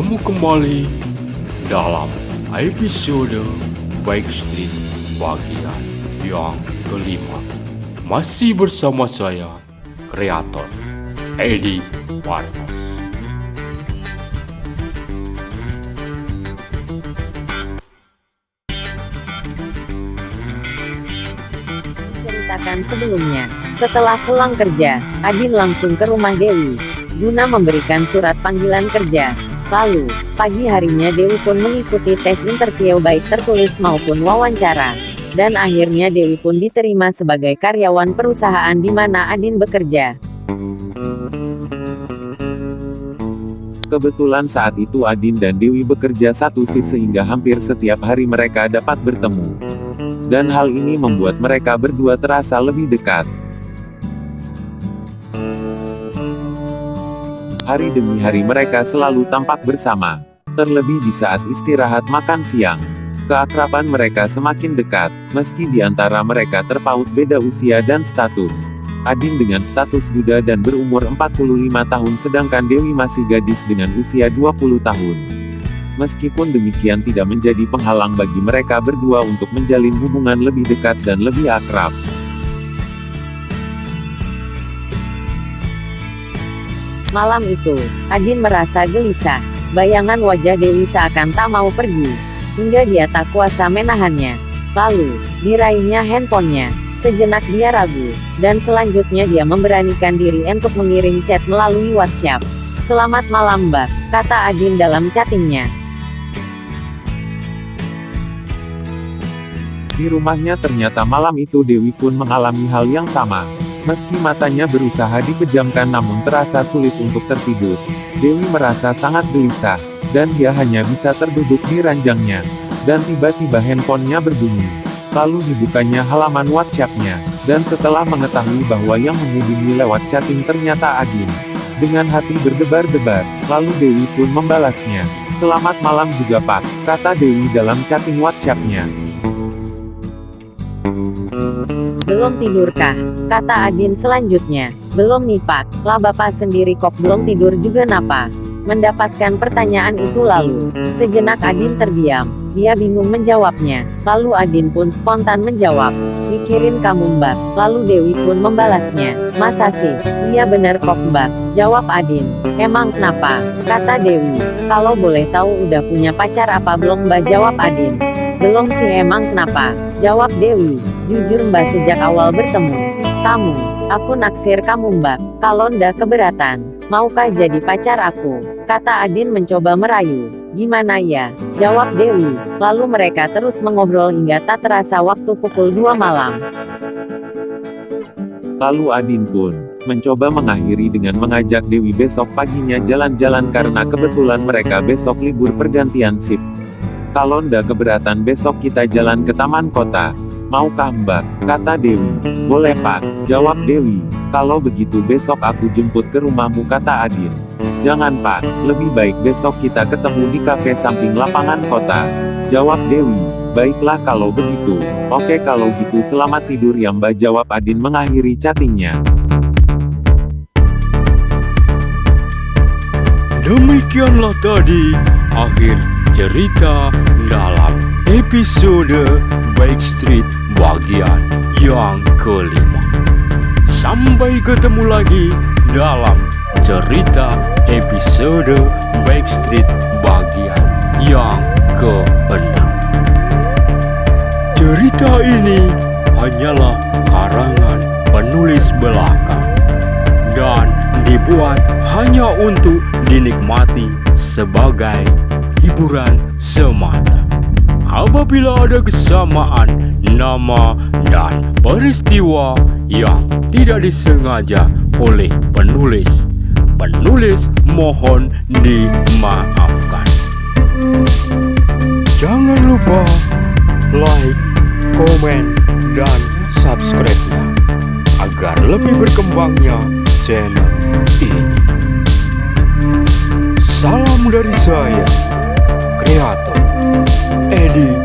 bertemu kembali dalam episode Backstreet bagian yang kelima. Masih bersama saya, kreator Edi Warnos. Ceritakan sebelumnya, setelah pulang kerja, Adin langsung ke rumah Dewi guna memberikan surat panggilan kerja. Lalu, pagi harinya Dewi pun mengikuti tes interview baik tertulis maupun wawancara. Dan akhirnya Dewi pun diterima sebagai karyawan perusahaan di mana Adin bekerja. Kebetulan saat itu Adin dan Dewi bekerja satu shift sehingga hampir setiap hari mereka dapat bertemu. Dan hal ini membuat mereka berdua terasa lebih dekat. Hari demi hari mereka selalu tampak bersama. Terlebih di saat istirahat makan siang. Keakraban mereka semakin dekat, meski di antara mereka terpaut beda usia dan status. Adin dengan status duda dan berumur 45 tahun sedangkan Dewi masih gadis dengan usia 20 tahun. Meskipun demikian tidak menjadi penghalang bagi mereka berdua untuk menjalin hubungan lebih dekat dan lebih akrab. Malam itu, Adin merasa gelisah. Bayangan wajah Dewi seakan tak mau pergi. Hingga dia tak kuasa menahannya. Lalu, diraihnya handphonenya. Sejenak dia ragu. Dan selanjutnya dia memberanikan diri untuk mengirim chat melalui WhatsApp. "Selamat malam Mbak," kata Adin dalam chattingnya. Di rumahnya ternyata malam itu Dewi pun mengalami hal yang sama. Meski matanya berusaha dipejamkan namun terasa sulit untuk tertidur. Dewi merasa sangat gelisah, dan dia hanya bisa terduduk di ranjangnya. Dan tiba-tiba handphonenya berbunyi. Lalu dibukanya halaman WhatsApp-nya, dan setelah mengetahui bahwa yang menghubungi lewat chatting ternyata Adin. Dengan hati berdebar-debar, lalu Dewi pun membalasnya. "Selamat malam juga Pak," kata Dewi dalam chatting WhatsApp-nya. "Belum tidurkah?" kata Adin selanjutnya. "Belum nih Pak, lah Bapak sendiri kok belum tidur juga napa?" Mendapatkan pertanyaan itu lalu, sejenak Adin terdiam. Dia bingung menjawabnya. Lalu Adin pun spontan menjawab, "Mikirin kamu Mbak." Lalu Dewi pun membalasnya, "Masa sih? Iya bener kok Mbak," jawab Adin. "Emang kenapa?" kata Dewi. "Kalau boleh tahu udah punya pacar apa belum Mbak?" jawab Adin. "Belum sih." "Emang kenapa?" jawab Dewi. "Jujur Mbak sejak awal bertemu kamu, aku naksir kamu Mbak. Kalau ndak keberatan, maukah jadi pacar aku?" kata Adin mencoba merayu. "Gimana ya?" jawab Dewi. Lalu mereka terus mengobrol hingga tak terasa waktu pukul 2 malam. Lalu Adin pun mencoba mengakhiri dengan mengajak Dewi besok paginya jalan-jalan karena kebetulan mereka besok libur pergantian shift. "Kalau ndak keberatan besok kita jalan ke taman kota. Maukah Mbak?" kata Dewi. "Boleh Pak," jawab Dewi. "Kalau begitu besok aku jemput ke rumahmu," kata Adin. "Jangan Pak, lebih baik besok kita ketemu di kafe samping lapangan kota," jawab Dewi. "Baiklah kalau begitu." "Oke kalau gitu selamat tidur ya Mbak," jawab Adin mengakhiri chattingnya. Demikianlah tadi akhir cerita dalam episode Backstreet bagian yang kelima. Sampai ketemu lagi dalam cerita episode Backstreet bagian yang ke-6. Cerita ini hanyalah karangan penulis belaka dan dibuat hanya untuk dinikmati sebagai hiburan semata. Apabila ada kesamaan nama dan peristiwa yang tidak disengaja oleh penulis mohon dimaafkan. Jangan lupa like, komen, dan subscribe-nya agar lebih berkembangnya channel ini. Salam dari saya, kreator Edi